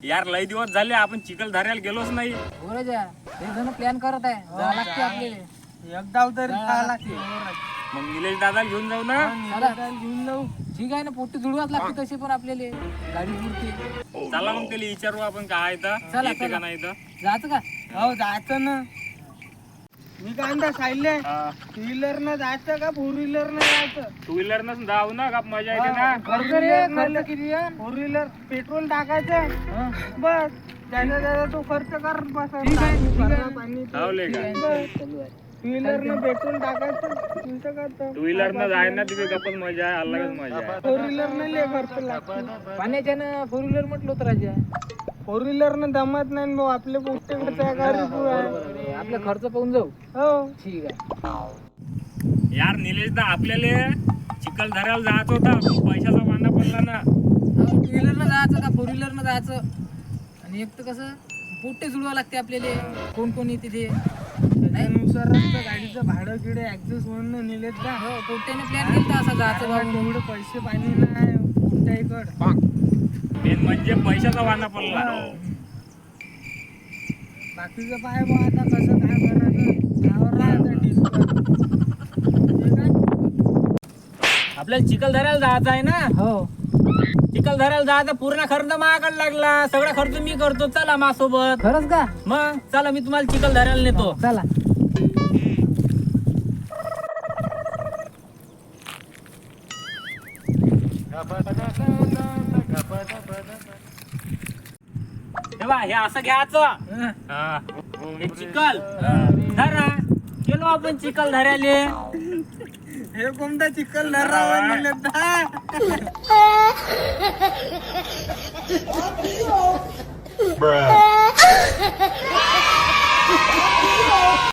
यार लय दिवस झाले आपण चिखलदऱ्याला गेलोच नाही. एक जण प्लॅन करत आहे, जावं लागते आपल्याला. एकदा तरी खायला लागते. मग निलेश दादा घेऊन जाऊ ना. घेऊन जाऊ. ठीक आहे ना, पोट्टी जुळवाच लागते तशी पण आपल्याला गाडी पुरते. चला मग त्याला विचारू आपण काय तर चला, येते का चला. नाही तर. जायचं का? हो जायचं ना. मी काय म्हणता सायले, टू व्हीलर न जायचं का फोर व्हीलर न जायचं? टू व्हीलर न जाऊ ना का मजा येते ना. खर्च किती आहे? फोर व्हीलर पेट्रोल टाकायचं बस. त्याचा तो खर्च कर बस. पाणी लावले का टू व्हीलर न पेट्रोल टाकायचं तुमचं करतो. टू व्हीलर न जाय ना तिथे गप्पच मजा आहे, अलगच मजा आहे. फोर व्हीलर न लय खर्च लागतो. पाण्याच्यानं फोर व्हीलर म्हटलं होतं राजा. फोर व्हीलर न जमत नाही भाऊ, आपले पोट्टे आहे. आपला खर्च पाहून जाऊ. हो ठीक आहे. यार निलेश दा आपल्याला चिखलदऱ्याला जायचं होता, पैशाचा वांदा पडला ना. टू व्हीलर न जायचं का फोर व्हीलर न जायचं? आणि एक तर कसं पोट्टे जुळवा लागते आपल्याला, कोण कोण येते ते. त्यानुसार गाडीचं भाडं किडे ऍडजस्ट म्हणून नेलेत का. हो, पोट्ट्याने प्लॅन केला असं जायचं बाबा. एवढे पैसे पाणी नाही पोट्ट्याकडे. मेन म्हणजे पैशाचा वांदा पडला. बाकीचं पाय बा आता कसं काय करायचं त्यावर राहायचं डिस्कस. आपल्याला चिखलदऱ्याला जायचं आहे ना. हो, चिखलदऱ्याला जायचं पूर्ण खर्च माझ्याकडे लागला. सगळा खर्च मी करतो, चला माझ्यासोबत. खरंच का? मग चला मी तुम्हाला चिखलदऱ्याला नेतो. चला. तेव्हा हे असं घ्यायचं. हा. हे चिखल धरा, गेलो आपण चिखलदऱ्याले. हे कोणता चिखल धरावर नेलेत Bruh.